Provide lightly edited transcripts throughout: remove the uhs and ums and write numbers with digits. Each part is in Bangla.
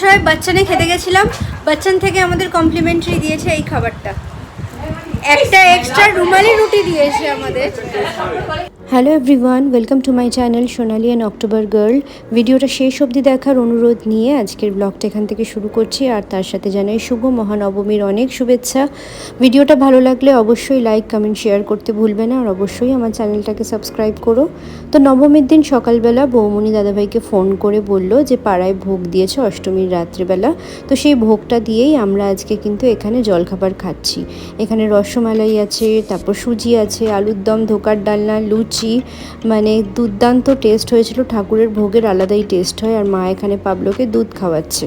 সবাই বাচ্চানে খেতে গেছিলাম, বাচ্চান থেকে আমাদের কমপ্লিমেন্টারি দিয়েছে এই খাবারটা, একটা এক্সট্রা রুমালি রুটি দিয়েছে আমাদের। Hello everyone, welcome to my channel Sonali and October girl. ভিডিওটা শেষ অবধি দেখার অনুরোধ নিয়ে আজকের ব্লগটা এখান থেকে শুরু করছি, আর তার সাথে জানাই শুভ মহানবমীর অনেক শুভেচ্ছা। ভিডিওটা ভালো লাগলে অবশ্যই লাইক কমেন্ট শেয়ার করতে ভুলবে না, আর অবশ্যই আমার চ্যানেলটাকে সাবস্ক্রাইব করো। তো নবমীর দিন সকালবেলা বৌমনি দাদাভাইকে ফোন করে বলল যে পাড়ায় ভোগ দিয়েছে অষ্টমীর রাত্রিবেলা, তো সেই ভোগটা দিয়েই আমরা আজকে কিন্তু এখানে জলখাবার খাচ্ছি। এখানে রসমালাই আছে, তারপর সুজি আছে, আলুর দম, ধোকার ডালনা, লুচি, মানে দুর্দান্ত টেস্ট হয়েছিল। ঠাকুরের ভোগের আলাদাই টেস্ট হয়। আর মা এখানে পাবলোকে দুধ খাওয়াচ্ছে।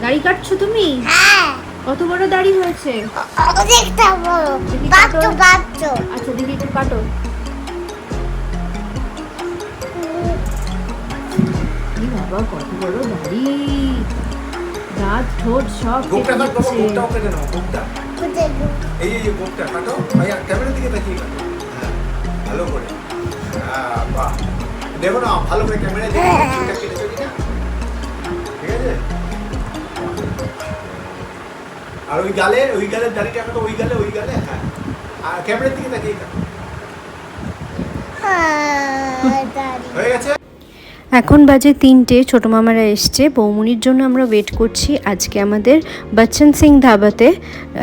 দাড়ি কাটছো তুমি? হ্যাঁ, কত বড় দাড়ি হয়েছে? অনেকটা বড়। বাচ্চা বাচ্চা। আচ্ছা দিদি একটু কাটো। এই বাবা কত বড় দাড়ি, দাঁত ঠোঁট সব ভোগটা কাট বাবা, কেটে ভোগটাও কেটে নাও, ভোগটা। কোথায় গো? এই যে ভোগটা কাটো, ভাইয়া ক্যামেরার দিকে তাকিয়ে কাটো। হ্যাঁ, ভালো করে। হ্যাঁ, বাহ। দেখো না, ভালো করে ক্যামেরা দেখে চুলটা কেটেছো কিনা। ঠিক আছে? আর ওই গালের দাড়িটা কাটো, ওই গালে, হ্যাঁ। আর ক্যামেরার দিকে তাকিয়ে কাটো। দাঁড়ি। হয়ে গেছে? এখন বাজে 3টে। ছোটো মামারা এসছে, বৌমনির জন্য আমরা ওয়েট করছি। আজকে আমাদের বচ্চন সিং ধাবাতে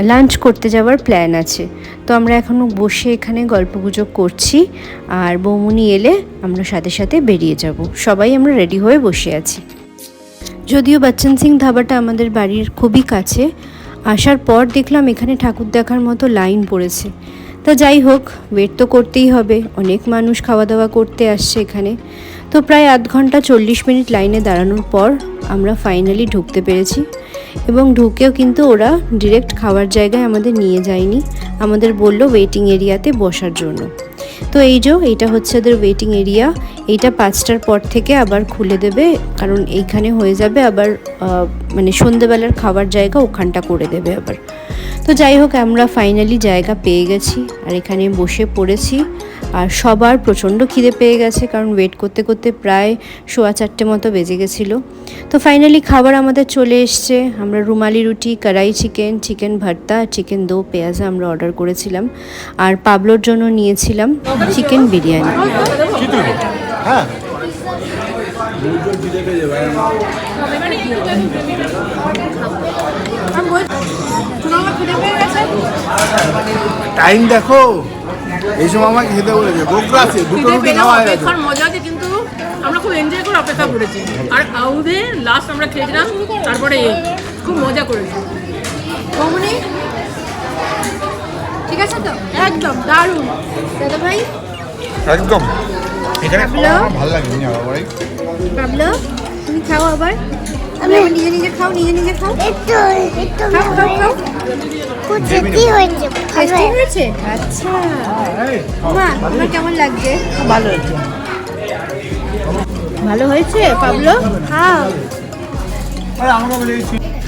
লাঞ্চ করতে যাওয়ার প্ল্যান আছে, তো আমরা এখনও বসে এখানে গল্পগুজব করছি, আর বৌমনি এলে আমরা সাথে সাথে বেরিয়ে যাব। সবাই আমরা রেডি হয়ে বসে আছি। যদিও বচ্চন সিং ধাবাটা আমাদের বাড়ির খুবই কাছে, আসার পর দেখলাম এখানে ঠাকুর দেখার মতো লাইন পড়েছে। তা যাই হোক, ওয়েট তো করতেই হবে, অনেক মানুষ খাওয়া দাওয়া করতে আসছে এখানে। তো প্রায় আধ ঘন্টা 40 মিনিট লাইনে দাঁড়ানোর পর আমরা ফাইনালি ঢুকতে পেরেছি, এবং ঢুকেও কিন্তু ওরা ডিরেক্ট খাওয়ার জায়গায় আমাদের নিয়ে যায়নি, আমাদের বললো ওয়েটিং এরিয়াতে বসার জন্য। তো এইটা হচ্ছে ওদের ওয়েটিং এরিয়া। এইটা 5টার পর থেকে আবার খুলে দেবে, কারণ এইখানে হয়ে যাবে আবার মানে সন্ধেবেলার খাবার জায়গা ওখানটা করে দেবে আবার। তো যাই হোক, আমরা ফাইনালি জায়গা পেয়ে গেছি, আর এখানে বসে পড়েছি। আর সবার প্রচণ্ড খিদে পেয়ে গেছে, কারণ ওয়েট করতে করতে প্রায় 4:15 মতো বেজে গেছিলো। তো ফাইনালি খাবার আমাদের চলে এসছে। আমরা রুমালি রুটি, কড়াই চিকেন, চিকেন ভর্তা, চিকেন দো পেঁয়াজা আমরা অর্ডার করেছিলাম, আর পাবলোর জন্য নিয়েছিলাম চিকেন বিরিয়ানি। হ্যাঁ। টাইম দেখো, এই সময় আমাকে খেতে বলেছে, ভোগটা আছে, দুটো রুটি খাওয়া হয়ে গেছে। মজা আছে, কিন্তু আমরা খুব এনজয় করে অপেক্ষা করেছি। আর আউদে লাস্ট আমরা খেয়েছিলাম, তারপরে খুব মজা করেছি। বৌমনি ঠিক আছে তো? একদম দারুণ। দাদা ভাই, একদম এখানে পাবলো? ভালো লাগে না বাবা। পাবলো তুমি খাও, আবার তুমি আবার নিজে নিজে খাও, নিজে নিজে খাও, একটু একটু খাও খাও খাও। খুব টেস্টি হয়েছে। টেস্টি হয়েছে? আচ্ছা মা, তোমার কেমন লাগছে? ভালো হয়েছে। ভালো হয়েছে পাবলো? হ্যাঁ,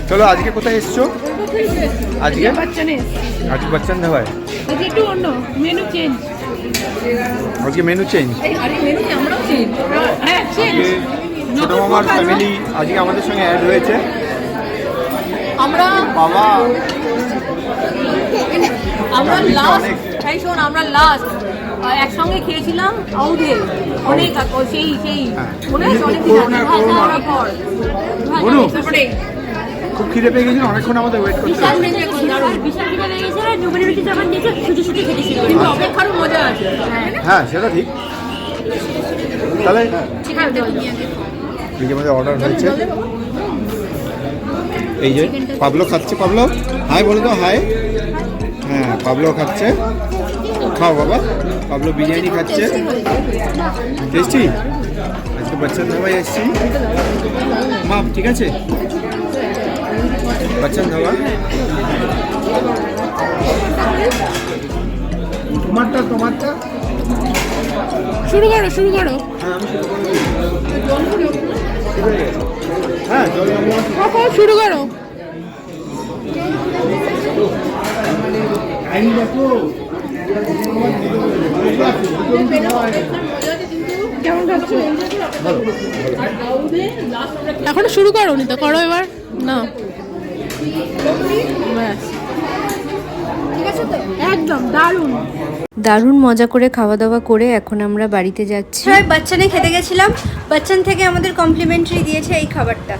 চলো, আজকে কোথায় এসছো? আজকে আজকে বাচ্চান ধাবায়। আজকে একটু অন্য মেনু চেঞ্জ। আজকে মেনু চেঞ্জ। মেনু আমরাও চেঞ্জ। হ্যাঁ চেঞ্জ। ছোট মামার ফ্যামিলি আজকে আমাদের সঙ্গে অ্যাড হয়েছে। আমরা বাবা লাস্ট, তাই শোন, আমরা লাস্ট একসঙ্গে খেয়েছিলাম আউদে, অনেক সেই মনে আছে, অনেক দিন আগে পর। বলু, খুব খিদে পেয়ে গেছিল, অনেকক্ষণ আমাদের ওয়েট করতে বিশাল খিদে লেগে গেছে, ডুবুরি রুটি যখন দিয়েছে সুজি সুজি খেতেছিল, কিন্তু অপেক্ষারও মজা আছে। হ্যাঁ, সেটা ঠিক। তাহলে ঠিক আছে, এই যে আমাদের অর্ডার হয়েছে, এই যে পাবলো খাচ্ছে। পাবলো হাই বলে দাও, হাই। হ্যাঁ, পাবলো খাচ্ছে, খাও বাবা। পাবলো বিরিয়ানি খাচ্ছে, টেস্টি। আজকে বাচ্চান ধাবায় এসছি, মা ঠিক আছে? বাচ্চান ধাবা। তোমারটা শুরু করো। হ্যাঁ, জল শুরু করো। টাইম দেখো। কেমন লাগছে? বলো এখনো শুরু করো নি তো, করো এবার না ব্যাস। ঠিক আছে তো, একদম দারুণ। দারুণ মজা করে খাওয়া দাওয়া করে এখন আমরা বাড়িতে যাচ্ছি। বাচ্চানে খেতে গেছিলাম, বাচ্চান থেকে আমাদের কমপ্লিমেন্টারি দিয়েছে এই খাবারটা,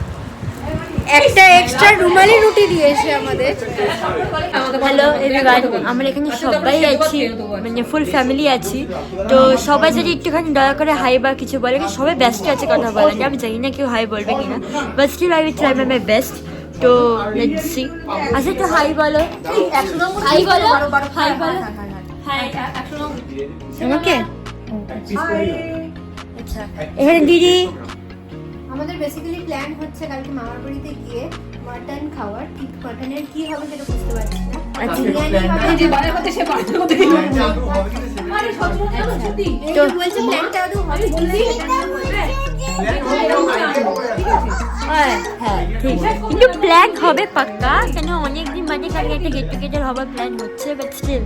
একটা এক্সট্রা রুমালি রুটি দিয়েছে আমাদের। হ্যালো এভরিওয়ান, আমরা এখানে সবাই আছি, মানে ফুল ফ্যামিলি আছি। তো সবাই যদি একটুখানি দয়া করে হাই বা কিছু বলে, সবাই ব্যস্ত আছে কথা বলেন, আমি জানি না কেউ হাই বলবে কিনা, but still I will try my best. তো লেটস সি। আচ্ছা একটু হাই বলো, হাই বলো, হাই বলো, হাই। আমাকে আচ্ছা এখানে দিদি। আমাদের বেসিক্যালি প্ল্যান হচ্ছে কালকে মামার বাড়িতে গিয়ে মাটন খাওয়ার, ঠিক মাটনের কি হবে সেটা বুঝতে পারছি না। আচ্ছা। বিরিয়ানি হবে, যে বারের কথা সে বারের কথা আরে সত্যি তো বলছে প্ল্যানটা আদৌ হবে কি হ্যাঁ হ্যাঁ ঠিক আছে, কিন্তু প্ল্যান হবে পাক্কা, কেন অনেকদিন বাদে কালকে একটা গেট টুগেদার হবার প্ল্যান হচ্ছে, but still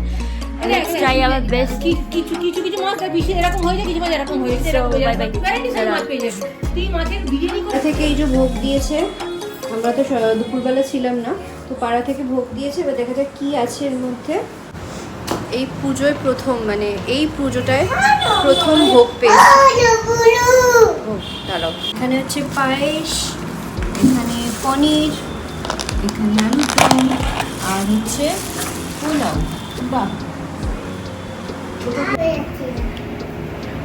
let's try our best. কিছু কিছু কিছু মাছ বেশি এরকম হয়ে যায়, কিছু মাছ এরকম হয়ে যায়, So, bye bye. গ্যারান্টি সব মাছ পেয়ে যাবে। তুই মাছের বিরিয়ানি করে থেকে এই যে ভোগ দিয়েছে, আমরা তো দুপুরবেলা ছিলাম না, তো পাড়া থেকে ভোগ দিয়েছে, এবার দেখা যাক কি আছে এর মধ্যে। এই পুজোয় প্রথম, মানে এই পুজোটায় প্রথম ভোগ পেয়েছি। ও, দাঁড়াও, এখানে হচ্ছে পায়েস, এখানে পনির, এখানে আলুর দম, আর হচ্ছে পোলাও। বাহ,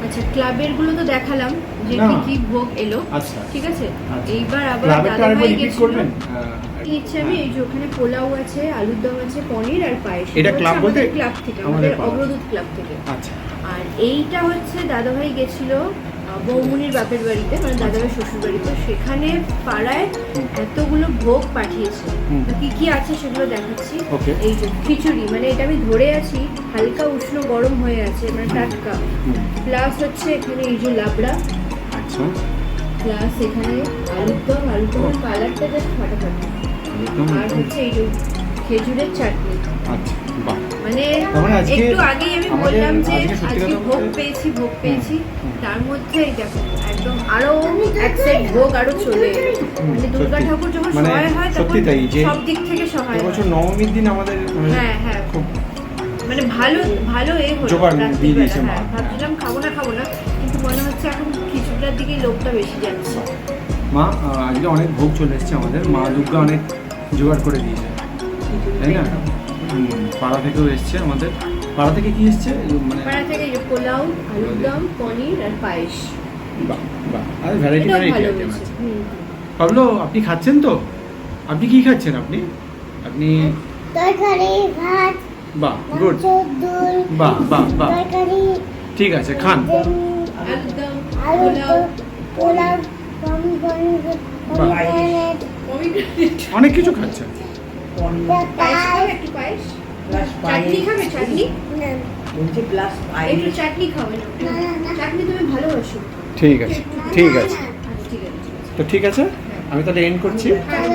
আচ্ছা ক্লাবের গুলো তো দেখালাম যে না। কি কি ভোগ এলো, আচ্ছা। ঠিক আছে। আচ্ছা। এইবার আবার ক্লাবেরটা আরেকবার দাদাভাই রিপিট গেছিল, করবেন? ইচ্ছে আমি এই যে ওখানে পোলাও আছে, আলুর দম আছে, পনির আর পায়েস। এটা হচ্ছে ক্লাব বলতে? আমাদের ক্লাব থেকে, আমাদের আমাদের ক্লাব। অগ্রদূত ক্লাব থেকে। আচ্ছা আর এইটা হচ্ছে দাদাভাই গেছিল বৌমুনির বাপের বাড়িতে, মানে দাদাভাই শ্বশুর বাড়িতে, সেখানে পাড়ায় এতগুলো ভোগ পাঠিয়েছে। তো কি কি আছে সেগুলো দেখাচ্ছি। Okay. এই যে খিচুড়ি, মানে এটা আমি ধরে আছি, হালকা উষ্ণ গরম হয়ে আছে, মানে টাটকা। প্লাস হচ্ছে এখানে এই যে লাবড়া, আচ্ছা প্লাস এখানে আলুর দম, আলুর দমের কালারটা জাস্ট ফাটাফাটি। একদম আর হচ্ছে এই যে খেজুরের চাটনি। আচ্ছা বাহ। মানে তার মানে আজকে একটু আগেই আমি আমাদের বললাম যে আজকে সত্যি আজকে কথা ভোগ বলতে- পেয়েছি, ভোগ পেয়েছি, তার মধ্যে এই দেখো একদম আরো এক সেট ভোগ আরো চলে এলো। মানে দুর্গা সত্যি। ঠাকুর যখন মানে সহায় হয় সত্যি তখন তাই যে সব দিক থেকে সহায় হয়। এবছর নবমীর দিন আমাদের হ্যাঁ হ্যাঁ, খুব মানে ভালো ভালো হলো জোগাড় দিয়ে রাত্রিবেলা। দিয়েছে মা। হ্যাঁ, ভাবছিলাম খাবো না কিন্তু মনে হচ্ছে এখন খিচুড়িটার দিকে লোকটা বেশি যাচ্ছে। মা আজকে অনেক ভোগ চলে এসেছে আমাদের, মা দুর্গা অনেক জোগাড় করে দিয়েছে, তাই না? পাড়া থেকেও এসছে আমাদের। পাড়া থেকে কি এসছে মানে? পাড়া থেকে এই যে পোলাও, আলুর দম, পনির আর পায়েস। বাহ বাহ, আর ভ্যারাইটি এটাও ভ্যারাইটি ভালো আইটেম হয়েছে। আছে। পাবলো আপনি খাচ্ছেন তো? আপনি কি খাচ্ছেন আপনি? আপনি তরকারি, ভাত, বাহ গুড, মাছের ঝোল, বাহ বাহ বাহ, তরকারি, ঠিক আছে খান। আলুর দম, আলু, পোলাও, পোলাও, পমফ্রেট, অনেক কিছু খাচ্ছেন। পায়েস খাবে, একটু পায়েস, চাটনি খাবে, চাটনি একটু চাটনি খাবে না? চাটনি তুমি ভালোবাসো? ঠিক আছে ঠিক আছে, আচ্ছা ঠিক আছে। তো ঠিক আছে আমি তাহলে এন্ড করছি। হ্যাঁ,